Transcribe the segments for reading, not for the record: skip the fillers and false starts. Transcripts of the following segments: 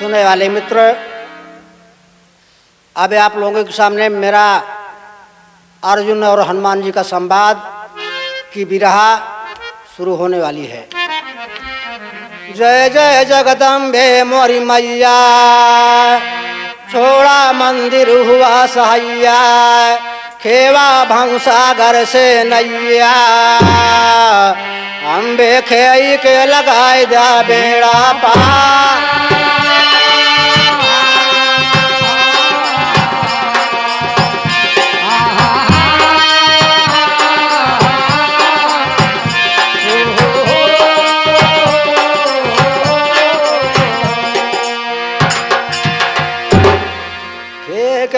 सुनने वाले मित्र, अब आप लोगों के सामने मेरा अर्जुन और हनुमान जी का संवाद की विरहा शुरू होने वाली है। जय जय जगदम्बे मोरी मैया, छोड़ा मंदिर हुआ सहैया, खेवा भंसागर से नैया, अम्बे खेई के लगाए दा बेड़ा पार।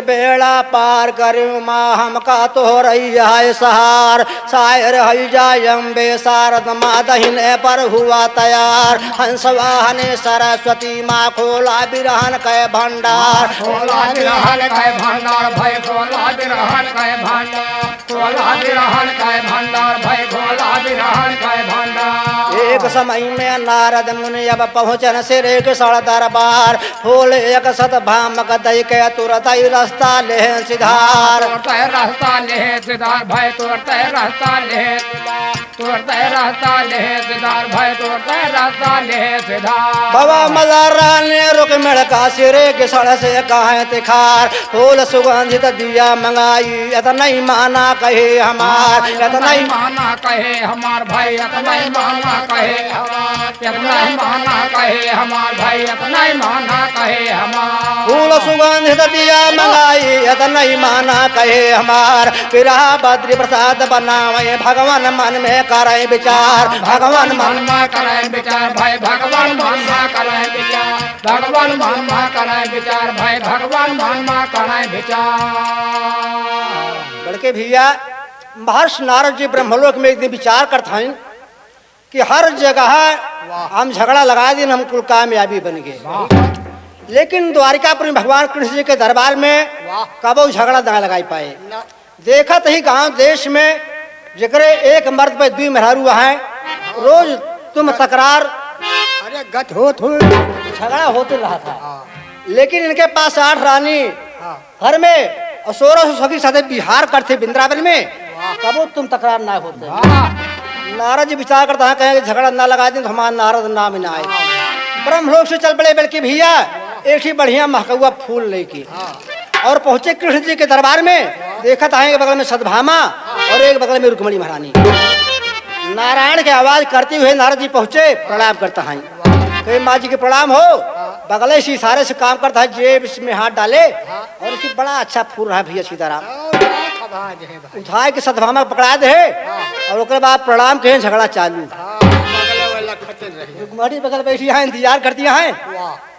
बेड़ा पार करूँ माँ हमका तो रही है सहार, शायर हई जाय अम्बे शारद माँ दहिने पर हुआ तैयार, हंस वाहने सरस्वती माँ खोला बिरहन के भंडार, खोला बिरहन के भंडार भाई, खोला बिरहन के भंडार, खोला बिरहन के भंडार भाई, खोला बिरहन के भंडार। एक समय में नारद मुनि अब पहुँचन सिर एक सड़ दरबार, फूल एक सत भामक दई के तुरत रास्ता ले सिधार, तोड़ते रास्ता ले सिधार भाई, तोड़ते रास्ता ले सिधार, तोड़ते रास्ता ले सिधार भाई, तोड़ते रास्ता ले सिधार। बाबा मदारा ने रुक मिड़का सिरे के सड़ से कहे तिखार, फूल सुगंधित दिया मंगाई इतना ही माना कहे हमार, इतना ही माना कहे हमार भाई, इतना ही माना कहे हमार, इतना ही माना कहे हमार भाई, इतना ही माना कहे हमार। फूल सुगंधित दिया मंगाई इतना ही माना कहे हमार, विरहा बद्री प्रसाद बनावे भगवान मन में करे विचार, भगवान मन में करे विचार भाई, भगवान मन में करे विचार, भगवान मन में करे विचार भाई, भगवान मन में करे विचार। बड़के भैया महर्षि नारद जी ब्रह्मलोक में एक दिन विचार करते हैं कि हर जगह हम झगड़ा लगा दिन हम कुल कामयाबी बन गए, लेकिन द्वारिकापुरी भगवान कृष्ण जी के दरबार में कबो झगड़ा ना लगाई पाए। देखा ही गांव देश में जकरे एक मर्द पे दुई मेहरारू है, रोज तुम तकरार अरे गत हो झगड़ा होते रहा था, लेकिन इनके पास 8 रानी घर में और 16 सखी साथे बिहार करते वृंदावन में, कबो तुम तकरार ना होते। नारद जी विचार करता है कहेंगे झगड़ा ना लगा दें तो हमारा नारद नाम ना आए। ब्रह्मलोक से चल पड़े बल्कि भैया एक ही बढ़िया महकवा फूल लेके और पहुंचे कृष्ण जी के दरबार में। देखा था एक बगल में सतभामा और एक बगल में रुक्मणी महारानी। नारायण की आवाज करते हुए नारद जी पहुंचे, प्रणाम करता है, कहीं माँ जी के प्रणाम हो। बगले से इशारे से काम करता है, जेब इसमें हाथ डाले और इसकी बड़ा अच्छा फूल रहा भैया सीताराम उठाए के सतभामा पकड़ा दे और उसके बाद प्रणाम कहें झगड़ा चालू। रुक्मणी बगल बैठी है, इंतजार करती है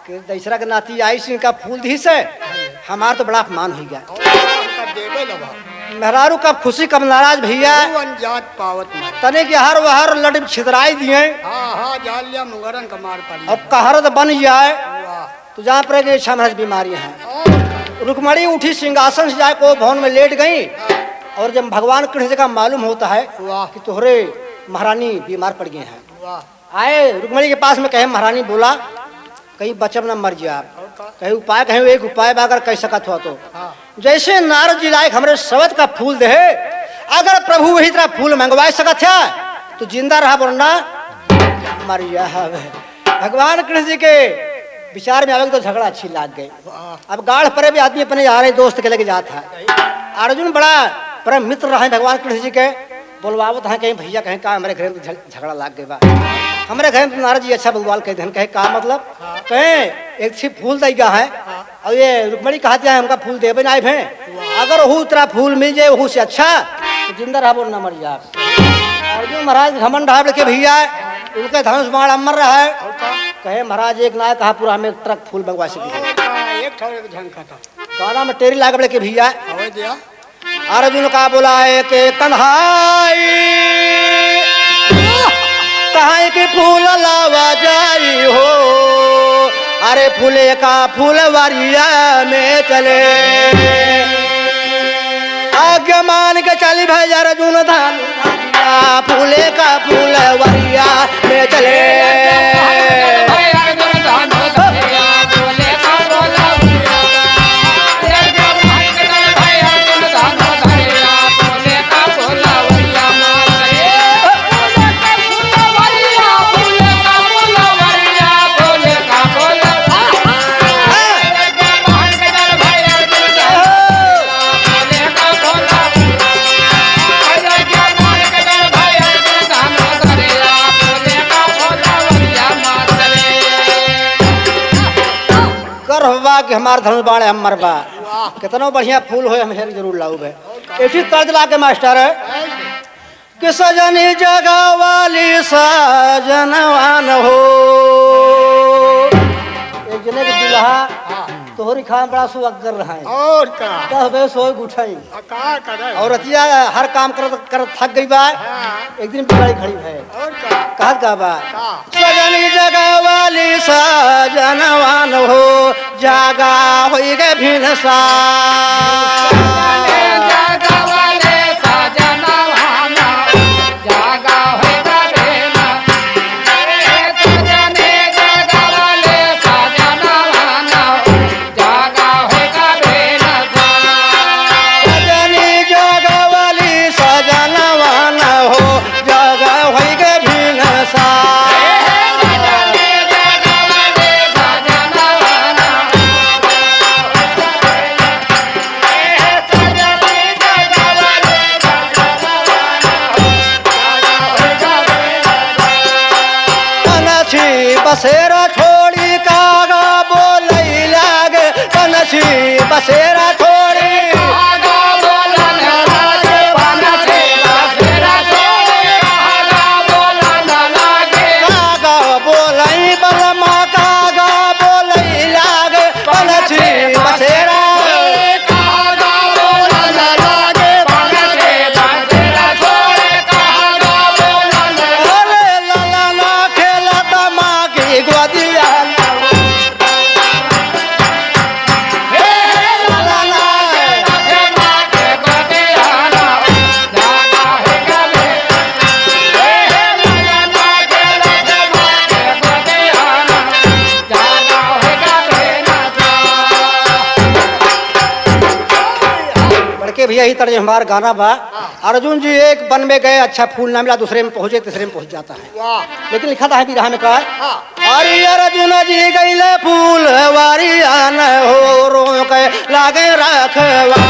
कि दूसरा के नाती आई से इनका फूल दी से हमारा तो बड़ा अपमान हो गया। मेहरारू कब खुशी कब नाराज भैया, तने की हर वहर लड़ छितराई दिए अब कहरत बन जाए तो जहाँ पर इच्छा महज बीमारियां हैं। रुक्मणी उठी सिंहासन से जाए को भवन में लेट गई और जब भगवान कृष्ण जी का मालूम होता है कि तोहरे महारानी बीमार पड़ गए हैं, आए रुक्मणी के पास में कहे महारानी बोला कहीं बचब न मर जाए, कहीं उपाय कहीं एक उपाय अगर कह सकत हो तो जैसे नारद जी लायक हमारे शब्द का फूल दे, अगर प्रभु वही तरह फूल मंगवा सकत है तो जिंदा रहा वरना मर जाए। भगवान कृष्ण जी के विचार में आवे तो झगड़ा अच्छी लाग गई। अब गाढ़ परे भी आदमी अपने यार दोस्त के लेके जाता है। अर्जुन बड़ा परम मित्र रहा है भगवान कृष्ण जी के, बोलवावत है कहीं भैया कहीं का हमारे घर में झगड़ा लाग गए बा, हमारे घर में नारद जी अच्छा बगवाल कह कहे का मतलब कहें एक छिप फूल देगा है और ये रुक्मणी कहती है हमका फूल देवे ना आए, अगर वह तरह फूल मिल जाए वह से अच्छा तो जिंदा रहा बोल ना मर जाए। अर्जुन महाराज घमंड ढाब के भैया उनके धनुष बाण अमर रहा है, कहे महाराज एक ना कहा पूरा हमें ट्रक फूल मंगवा सके गाना में टेरी लाग के भैया। अर्जुन का बोला है के कन्हाई कहाँ के फूल लावा जाई हो, अरे फूले का फूलवरिया में चले आज्ञा मान के चली भाई अर्जुन धान फूले का फूलवरिया में चले। हमार धनुष बाण है हमर बा कितना बढ़िया फूल हो हम जरूर लाऊ है एठी तर्ज ला के मास्टर है कि सजनी जगह वाली सजनवान हो एक जने के दुल्हा तोहरी खान बड़ा सुअगर रहा है और का 10 बजे सोए उठाई का करे और रतिया हर काम कर थक गई बा एक दिन बिगाड़ी खड़ी है और का कहत का बा का सजनी जगह वाली सजनवान हो जागा होई गे भिनसा बसेरा छोड़ी कागा बोलई लागे कनसी बसेरा छोड़ी कागा बोलन लागे कनसी बसेरा छोड़ी कागा बोलन लागे कागा बोलई बलमा कागा बोलई लागे कनसी बसेरा कागा बोलन लागे कनसी बसेरा छोड़ी कागा बोलन अरे लाला ना खेला तमा गोदिया बड़के भैया ही तरह हमारा गाना बा अर्जुन जी एक वन में गए अच्छा फूल ना मिला दूसरे में पहुंचे तीसरे में पहुंच जाता है लेकिन लिखा था है बिरहा में कहा अरे अर्जुन जी गईले फूल वारिया न हो रो के लागे रखवा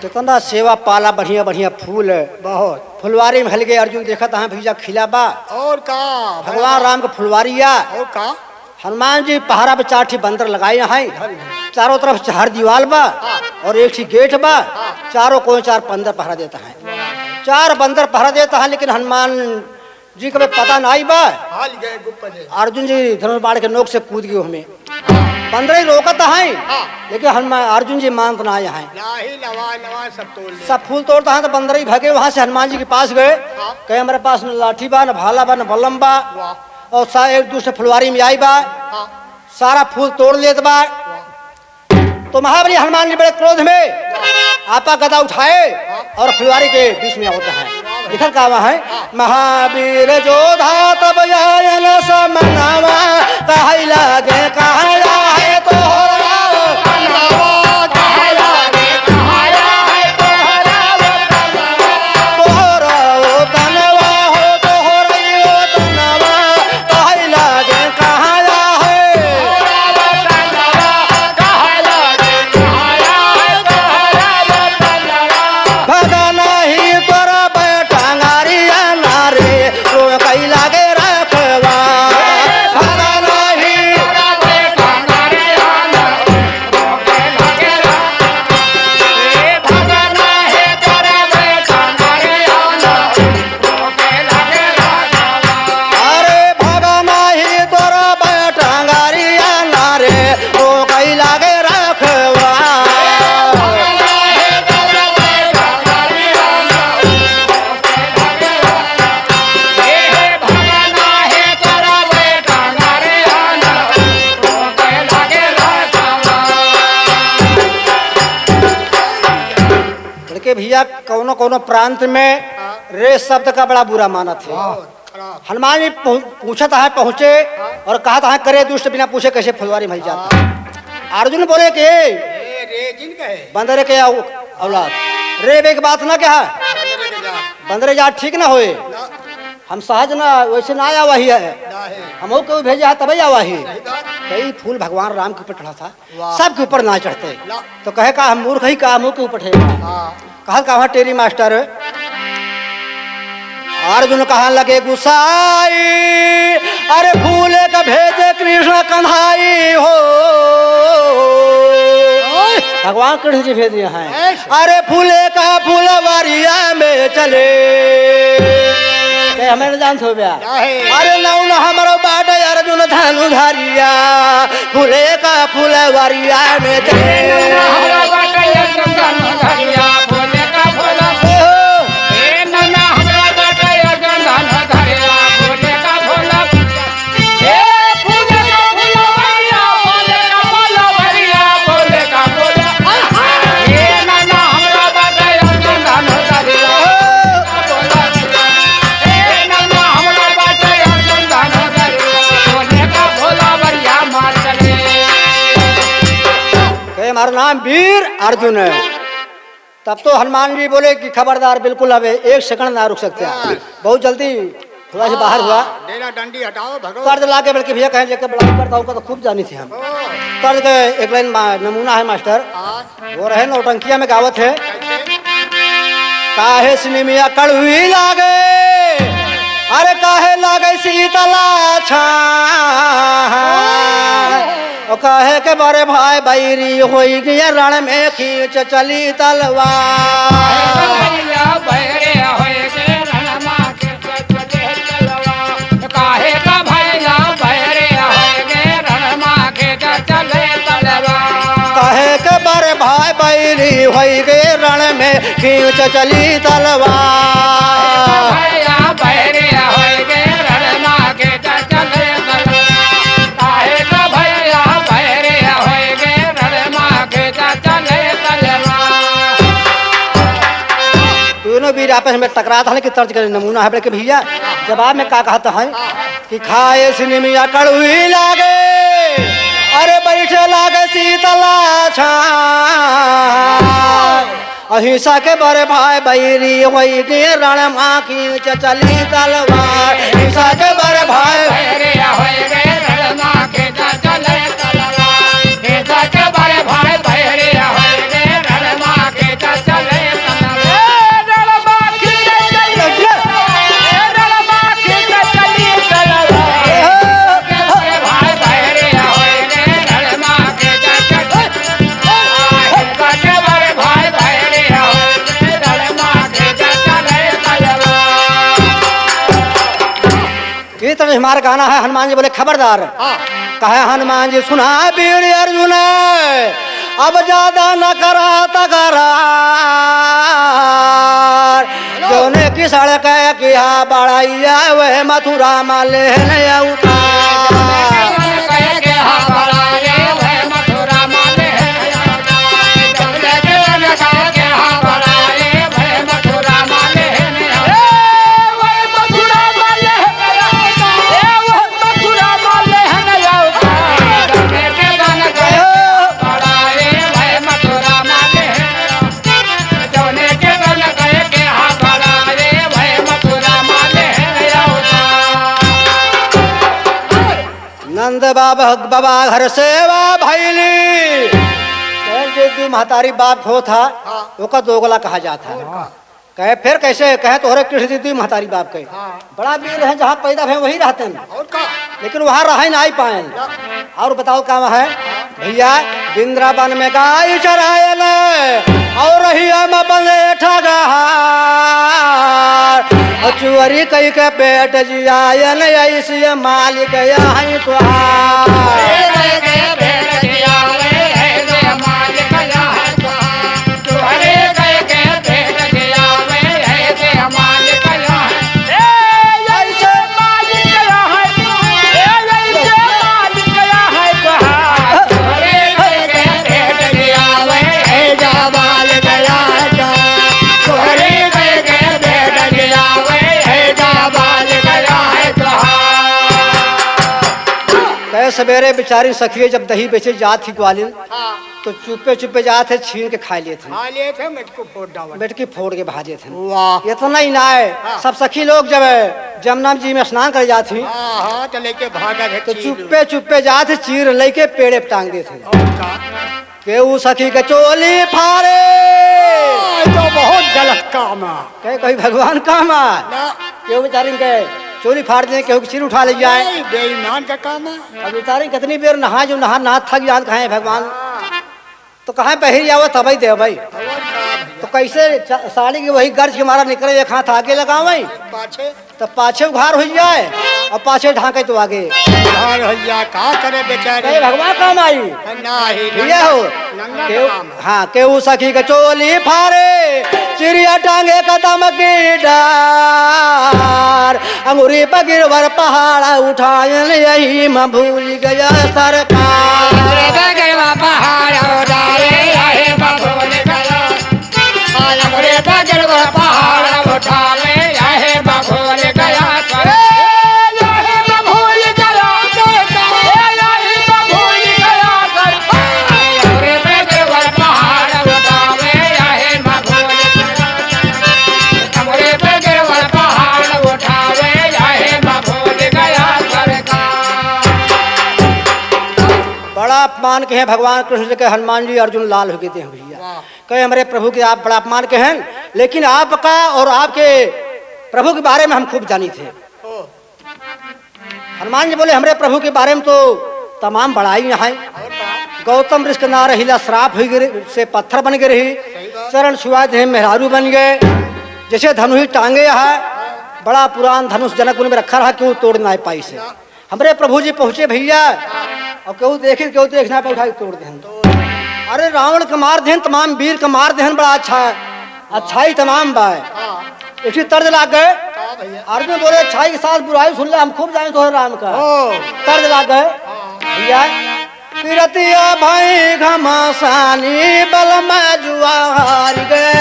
कितना सेवा पाला बढ़िया बढ़िया फूल बहुत फुलवारी में हल गए अर्जुन देखा था भैया खिला बा और का भगवान राम के फुलवारिया और का हनुमान जी पहाड़ा पे 4 बंदर लगाए हैं चारों तरफ 4 दीवार बा और 1 गेट बा चारों को 4 बंदर पहरा देता है 4 बंदर पहरा देता है लेकिन हनुमान जी को पता नहीं बा हाल गए गुप्त अर्जुन जी धनुष बाण के नोक से कूद गए हमें बंदर ही रोकत हैं, हाँ। लेकिन हनुमान अर्जुन जी मानत ना आए हैं। लाही लवा लवा सब तोड़ ले। सब फूल तोड़ता है तो बंदर ही भगे वहां से हनुमान जी के पास गए। हाँ। कहे हमारे पास न लाठी बा, न भाला बा, न बल्लम बा, वाह। और सारे एक दूसरे फुलवारी में आई बा, हाँ। सारा फूल तोड़ लेत बा। तो महाबली हनुमान जी बड़े क्रोध में आपा गदा उठाए और फुलवारी के बीच में होता है। लिखल का वहाँ है, महावीर जोधा तब आयन समनावा, कहे लागे कहाया है तोहरा तोहरा ओ तनवा हो, तोहरा ओ तनवा, कहे लागे कहाया है। भगा नहीं तोरा बैठंगारिया नारे, तो कई लागे रखवा। भगा नहीं अरे भगा नहीं तोरा बैठंगारिया नारे, तो कई लागे रखवा। लड़के भैया कौनो कौनो प्रांत में रे शब्द का बड़ा बुरा माना थे। हनुमान जी पूछता है पहुंचे और कहा था करे दुष्ट बिना पूछे कैसे फुलवारी मिल जाता है। अर्जुन बोले कि बंदरे के औलाद रे बे की बात ना क्या है, बंदरे जात ठीक ना होए, हम सहज ना वैसे ना आया वही है, हम को भेजा है तभी आवा ही। कई फूल भगवान राम के ऊपर चढ़ा था, सबके ऊपर ना चढ़ते, तो कहे का हम मूर्ख ही का मुँह के ऊपर कहा कहा टेरी मास्टर। अर्जुन कहा लगे गुसाई, अरे फूले का भेजे कृष्ण कन्हाई हो। भगवान कृष्ण जी भेज दिए हैं, अरे फूले का फुलवरिया में चले, हमें न जानते हो ब्या। अरे नौन हमारो बाट अर्जुन धनु धारिया, फूले का फुलवरिया में चले। हमारा नाम वीर अर्जुन है। तब तो हनुमान जी बोले कि खबरदार बिल्कुल अब एक सेकंड ना रुक सकते हैं, बहुत जल्दी थोड़ा सा बाहर हुआ। डंडी हटाओ भगो। तर्ज ला के बल्कि भैया कहें जब बड़ा करता हूँ तो खूब जानी थी हम। तर्ज के एक लाइन नमूना है मास्टर, वो रहे नौटंकिया में गावत है, काहे सिनेमिया कड़वी लागे, अरे काहे लागे शीतला छा, और कहे के बड़े भाई बैरी होई गया रण में खींच चली तलवार। कहे के बड़े भाई बैरी होई गए रण में खींच चली तलवार। वीर आपस में टकराता है कि तर्ज का नमूना है कि भैया जवाब में क्या कहता है कि खाए सिनेमिया कड़वी लागे, अरे बैठे लागे शीतला छा, अहिंसा के बड़े भाई बैरी वही के रण माँ की चली तलवार। अहिंसा के बड़े भाई हमारा गाना है। हनुमान जी बोले खबरदार, कहे हनुमान जी सुना वीर अर्जुन अब ज्यादा न करा तकरार जोने की सड़क किया बड़ाइया वह मथुरा माले नंद बाबा घर सेवा भैली जो महतारी बाप हो था ओका दोगला कहा जाता है। कहे फिर कैसे कहे तोहरे कृष्ण दीदी महतारी बाप कहे बड़ा वीर है जहाँ पैदा भे वही रहते हैं लेकिन वहाँ रह नहीं पाए। और बताओ क्या है भैया वृंदावन में गाय चरायल और रहिया में बंदे ठगहार चुअरी कई के पेट जियायल ऐसी मालिक यहाँ तुहार सवेरे बेचारी सखिए जब दही बेचे जात थी ग्वालिन तो चुपे चुपे जात थे छीन के खा लिए थे मेटकी फोड़ के भाजे थे। इतना ही ना है सब सखी लोग जब जमुना जी में स्नान कर जाती तो चुपे चुपे जाते चीर लेके पेड़े टांग दे थे के ऊ सखी के चोली फारे तो बहुत गलत काम है कहे कहीं भगवान काम है के बेचारी के चोरी फाड़ दें केहू चिर उठा ले जाए बेईमान का काम है। अब बेचारी कितनी देर नहा जो नहा थक जात कहे भगवान तो कहा बहिर जाओ तभी दे भाई तो कैसे साड़ी की वही गर्ज के मारा निकले एक हाथ आगे लगाओ भाई तो पाछे उघार हो जाए और पाछे ढाके तो आगे का करे बेचारे भगवान काम आई भैया हो हाँ केहू सखी के चोली फारे चिड़िया टांगे कदम की डार अंगूरी बगिरवर पहाड़ उठाए यही मैं भूल गया सरकार पहाड़ उठाए अपमान के हैं भगवान कृष्ण जी के हनुमान जी अर्जुन लाल हो गए थे भैया कहे हमारे प्रभु के आप बड़ा अपमान के हैं लेकिन आपका और आपके प्रभु के बारे में हम खूब जानी थे। हनुमान जी बोले हमारे प्रभु के बारे में तो तमाम बड़ाई यहाँ गौतम ऋषि ना रहीला श्राप हो गए से पत्थर बन गए रही चरण छुआ थे मेहरारू बन गए जैसे धनुष टांगे है बड़ा पुरान धनुष जनकपुर में रखा रहा क्यों तोड़ ना पाई से हमारे प्रभु जी पहुंचे भैया और क्यों देखे क्यों देखना पे उठा तोड़ दे अरे रावण का मार देन तमाम वीर का मार देन बड़ा अच्छाई तमाम बा इसी तर्ज लाग गए अर्जुन बोले अच्छाई के साथ बुराई सुन ले हम खूब जाने तो राम का तर्ज लाग गए भैया पिरतिया भाई घमासानी बल में जुआर गए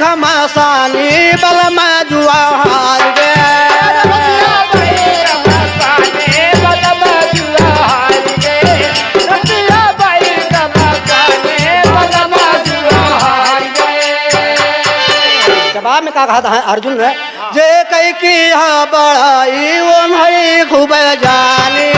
घमासानी बल में जुआर जवाब में क्या कहा था अर्जुन ने जे कई की बड़ाई वो नहीं खूब जानी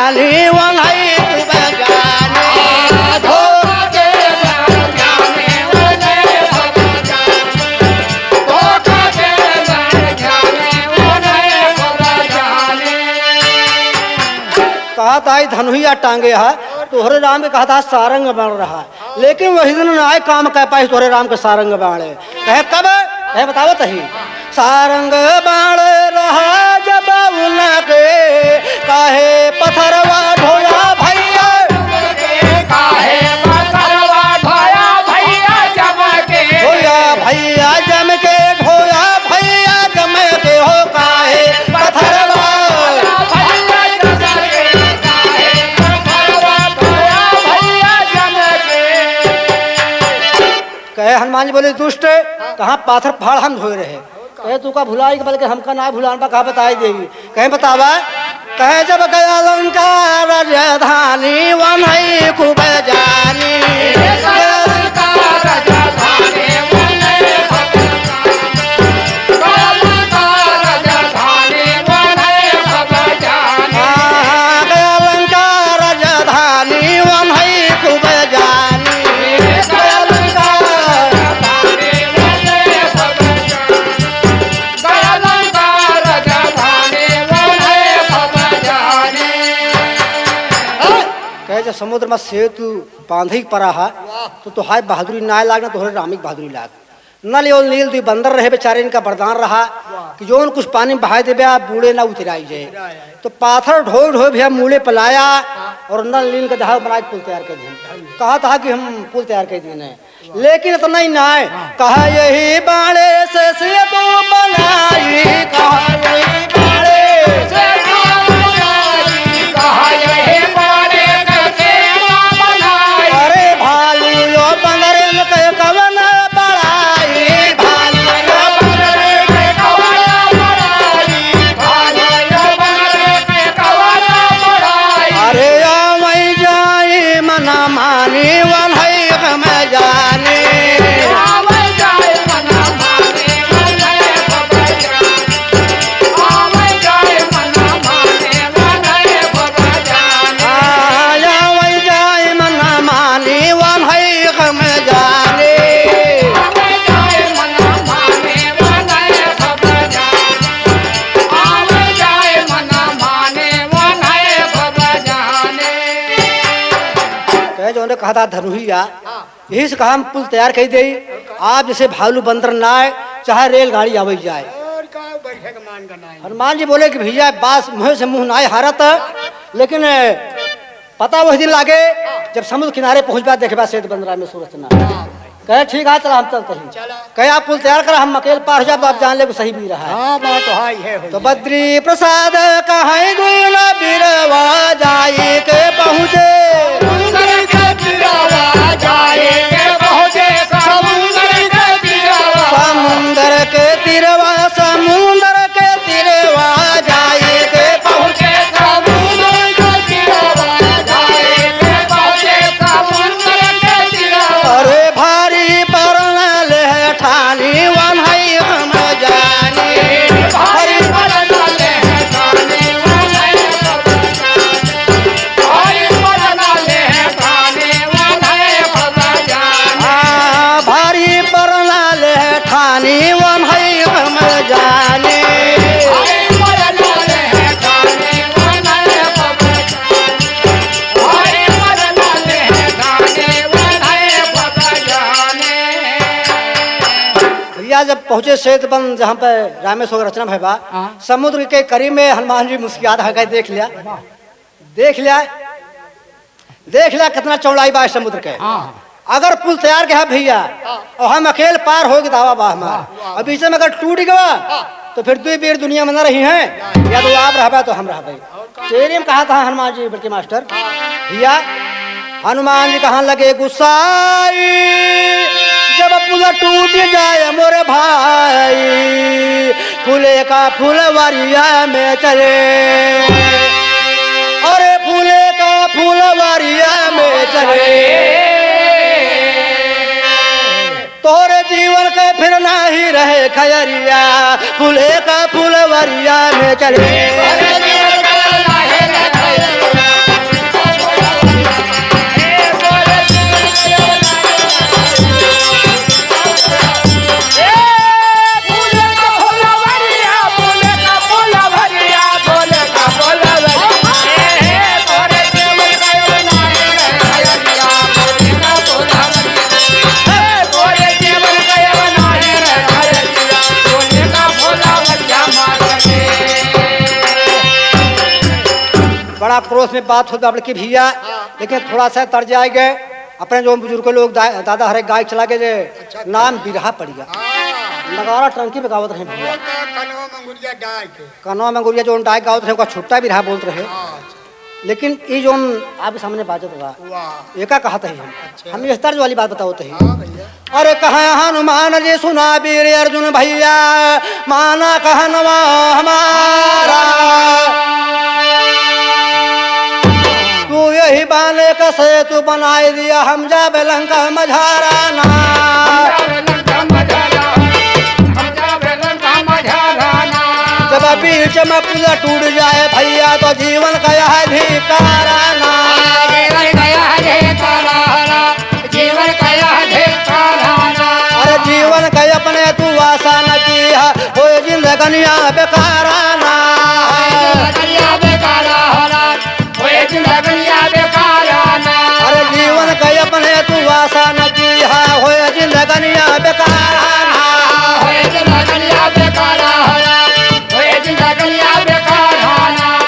जानी वही खूब जानी धोखा दे जाने वाले सब जाने धोखा दे जाने वाले सब जाने कहा था धनुहिया टांगे है तोहरे राम के कहा था सारंग बन रहा है लेकिन वही दिन आए काम कह पाए तोहरे राम के सारंग बाणे कहे कब कहे बताओ तही सारंग बाण रहा जब उनके काहे पत्थरवा ढोया भैया काहे पत्थरवा ढोया भैया जम के ढोया भैया जम के ढोया भैया जम के हो काहे पत्थरवा भैया जम के काहे पत्थरवा ढोया भैया जम के कहे हनुमान जी बोले दुष्ट कहाँ पाथर फाड़ हम धोए रहे कहे तू का भुलाई बल्कि हमका ना भुलान बा कहा बताई देगी कहे बतावा कहे जब गया लंका राजधानी वही खूब जानी गया लंका राजधानी वही खूब जानी कहे जब समुद्र में सेतु बांधी पड़ा है तो तुहाय बहादुरी ना लागना तोहरे रामिक बहादुरी लाग नल और नील दुई बंदर रहे बेचारे इनका वरदान रहा कि जोन कुछ पानी में बहाय देवे बूढ़े ना उतराई जाए तो पाथर ढोए ढोए भैया मूले पलाया और नल नील का जहाज बनाए पुल तैयार कर दिए कहा था कि हम पुल तैयार कर दिए लेकिन इतना ही ना है कहा यही बाणे से सेतु बनाई कहा यही बाणे से अरे भालू यो बंदर के कवन बड़ाई भालू यो बंदर के अरे वही जाई मना मानी वही हम जानी वही जाई मना मानी वही हम जानी कहे जो ने कहा था धनुहिया यही से कहा हम पुल तैयार कर दे आप जैसे भालू बंदर ना आए चाहे रेलगाड़ी आवे जाए हनुमान जी बोले कि भैया बास मुँह से मुंह ना आए हारत लेकिन पता वही दिन लागे जब समुद्र किनारे पहुंच बा देखे बा सेत बंदरा में सूरत ना कहे ठीक है चला हम चलते हैं कहे आप पुल तैयार कर हम अकेले पार हो जाए तो आप जान ले सही भी रहा है तो बद्री प्रसाद कहे गुना बिरवा जाए के पहुँचे समुंदर के तिरवा जाए के पहुँचे अरे भारी परनल है ठानी वही हम जानी भारी भारी परनल है ठानी वही हम जानी जब पहुंचे सेतबंद जहाँ पे रामेश्वर रचना भैया समुद्र के करीब में हनुमान जी मुस्कियात है देख लिया कितना चौड़ाई बा समुद्र के अगर पुल तैयार के है भैया और हम अकेले पार हो गए दावा बाह और बीच में अगर टूट गया तो फिर दो बेर दुनिया में न रही हैं या तो आप रहा तो हम रह तेरे में कहा था हनुमान जी बल्कि मास्टर भैया हनुमान जी कहाँ लगे गुस्साई जब पुल टूट जाए मोरे भाई फूले का फुलवरिया में चले अरे फूले का फुलवरिया में चले तोरे जीवन के फिर नहीं रहे खयरिया फूले का फुलवरिया में चले बड़ा क्रोध में बात होता बल्कि भैया, लेकिन थोड़ा सा तर जाएंगे अपने जो बुजुर्ग लोग दादा हरे गाय चला के जे नाम बिरहा पड़ गया, नगारा टंकी पे गावत रहे भैया, कनवा मंगुरिया जो डाय गावत रहे छुट्टा बिरहा बोलते रहे। लेकिन ये जो आपके सामने बात होगा एका कहा था हम इस तरह वाली बात बताओ तो अरे कहा हनुमान जी सुना वीर अर्जुन भैया माना कहनवा हमारा, तू यही बाने कसे तू बनाए दिया हम जा लंका मझारा ना, जब बीच में पुल टूट जाए भैया तो जीवन का यह धिकारा ना, जीवन का यह धिकारा ना, अरे जीवन का अपने तू आशा न किया हो जिंदगनिया बेकारा ना, अरे जीवन का अपने तू आशा न किया हो जिंदगनिया बेकारा ना,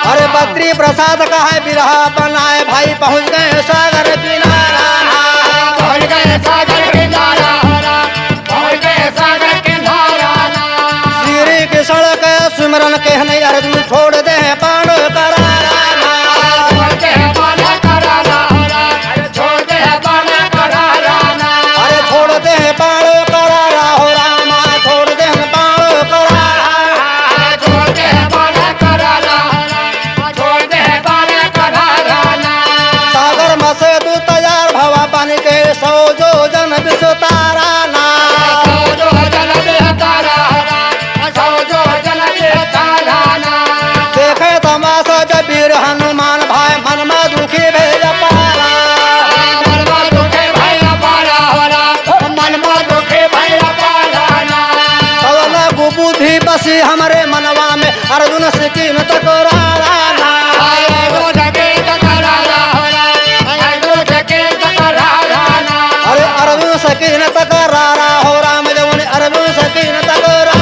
अरे बद्री प्रसाद का है बिरहा बनाए भाई पहुंच गए सागर किनारा, श्री की सड़क सुमरन कहने अर्जुन छोड़ दे पांड करारा, अरे छोड़ दे पांड करारा हो रामा छोड़ दे पांड करारा, सागर मसे तू तैयार भवा बन के सौ जो जन विस्तारा ना, देखे तमाशा जब वीर हनुमान भाई मन में दुखी भेज पारा, पवन कुबुद्धि बसी हमारे मनवा में अर्जुन से कीन टकरारा ना, अरे अर्जुन से कीन टकरारा हो राम जवन अर्जुन से कीन टकरारा,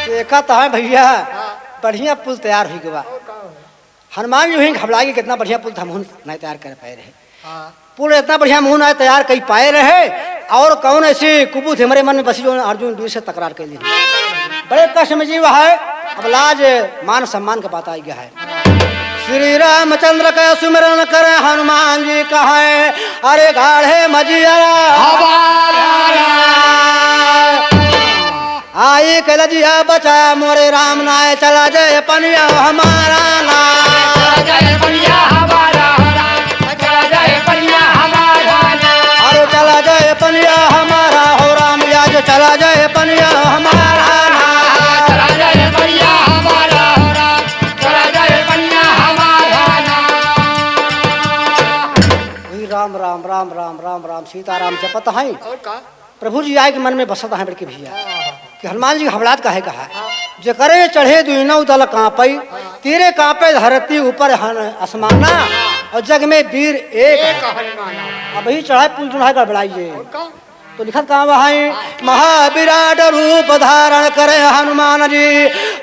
देखा तो है भैया बढ़िया पुल तैयार हुई गवा, हनुमान जी ही घबरा के कितना बढ़िया पुल था मुँह नहीं तैयार कर पाए रहे, पुल इतना बढ़िया मुँह नहीं तैयार कर पाए रहे, और कौन ऐसी कुबूत हमारे मन में बसी जो अर्जुन वीर से तकरार कर ली, बड़े कष्ट में जीवा है, अब लाज मान सम्मान का बात आ गया है। श्री रामचंद्र का सुमिरन करे हनुमान जी कहे अरे गाढ़े मजिया आई कलजिया बचा मोरे राम नाय चला जय पनिया हमारा ना, अरे चला जय पनिया हमारा हो राम या जो चला जय पनिया हमारा ना, राम राम राम राम राम राम सीताराम जपत है प्रभु जी आए के मन में बसत है बड़के भैया कि हनुमान जी घबराहट काहे कहा जे करे चढ़े दुइनौ दल कांपई तीरे कांपे धरती ऊपर आसमाना और जग में वीर एक अब ही चढ़ाए पुल चढ़ाए गड़बड़ाइए तो लिखत कहाँ वहां महाविराट रूप धारण करे हनुमान जी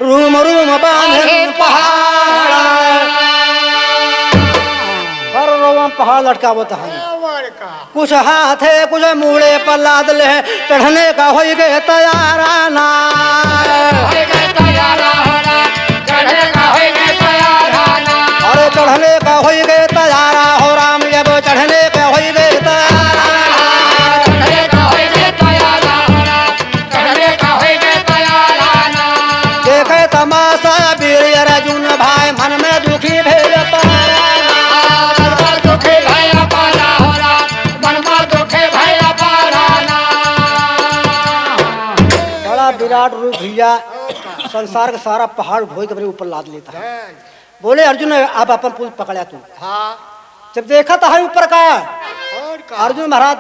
रूम रूम बांधे पहाड़ पहाड़ लटकावत है कुछ हाथ है कुछ मूड़े पर लाद ले चढ़ने का हो गए तैयारा ना, अरे चढ़ने का हो गए तैयारा हो राम जब चढ़ने का हो गए तैयारा, देखे तमाशा वीर अर्जुन भाई मन में दुखी भेज पारा, विराट रूप भैया संसार का सारा पहाड़ ढोई के ऊपर लाद लेता है। बोले अर्जुन अब अपन पुल पकड़ा तू, जब देखा था ऊपर का अर्जुन महाराज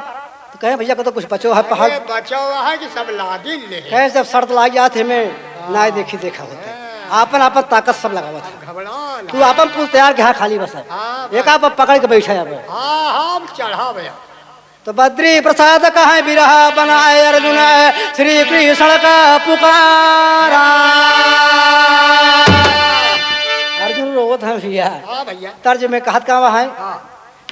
तो कहे भैया का तो कुछ बचो है पहाड़ बचा हुआ है कि सब लादी ले कहे जब शर्त लाग गया थे मैं ना देखी देखा होता आपन आपन ताकत सब लगा हुआ था, तू अपन पुल तैयार के खाली बस है एक आप पकड़ के बैठा है चढ़ा भैया तो बद्री प्रसाद कहाँ बिरहा बनाए अर्जुन श्री कृष्ण का पुकारा। अर्जुन रोवत है भैया। हाँ भैया। तर्ज में कहत का वहाँ है, हाँ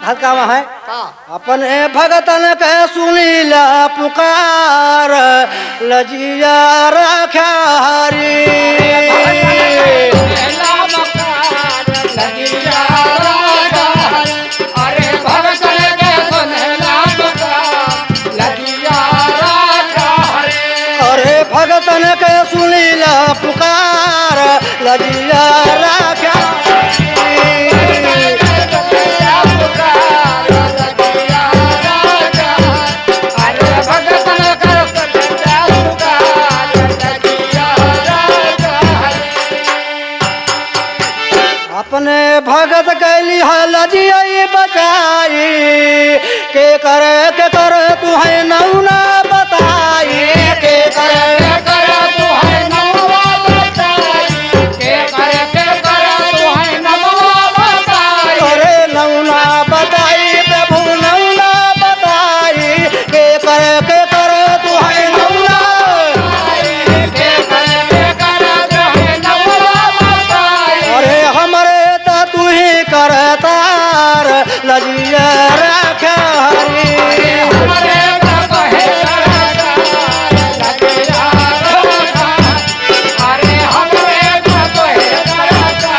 कहत का वहाँ है, हाँ अपने भगतन के सुनीला पुकार लजिया रखा हरी। अरे भगतन के सुनला पुकार लगिया राजा हरे। अरे भगतन के सुनीला पुकार लजिया रखा अपने भगत कैली लजिया बचाई के कर तू है नौना बताई के कर तू है नमवा बताई के कर तू है नमवा बताई। अरे नौना बताई प्रभु नौना बताई के कर तू है नौना के कर तू है नमवा बताई। अरे हमरे तो तू ही करतार लजिया रखा हरी। हमारे का कहे करता लगिया राजा। अरे हमारे का कहे करता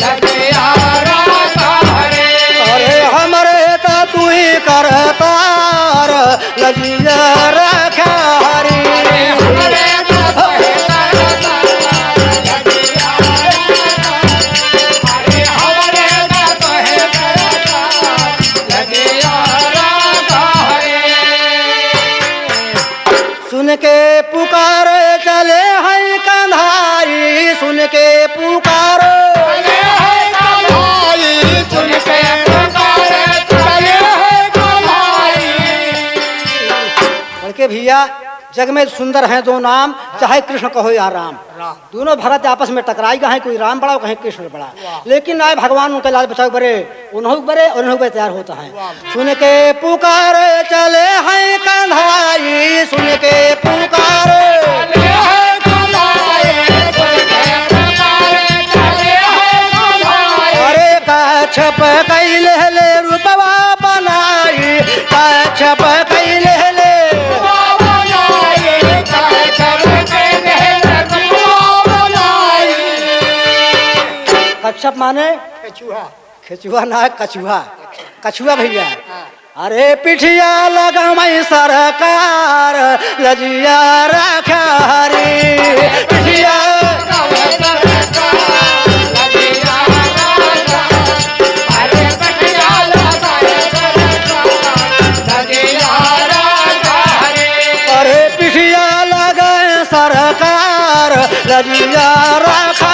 लगिया राजा हरे। अरे हमरे तो तू ही करतार लजिया रखा हरी। हमारे का कहे करता लगिया राजा। अरे हमारे का कहे करता लगिया राजा हरे। सुन के पुकार चले हैं कंधाई सुन के पुकार चले है कमाई सुन के पुकारे चले है कमाई। लड़के भैया जग में सुंदर हैं दो नाम चाहे कृष्ण कहो या राम। दोनों भरत आपस में टकराई कहीं कोई राम बड़ा कहीं कृष्ण बड़ा, लेकिन आए भगवान उनके लाल बचाव बरे उन्हों बरे और उन्हों तैयार होता है। सुन के पुकार चले हैं कंधाई सुन के पुकार चले है कमाई सुन के पुकारे चले है कमाई। अरे कच्छप कैले ले रूपवा बनाई कच्छप कैले ले कच्छप माने खेचुआ ना कछुआ कछुआ भैया। अरे पिठिया लगा मैं सरकार लजिया रखा हरी। पिठिया अरे पिठिया लगा सरकार लजिया रखा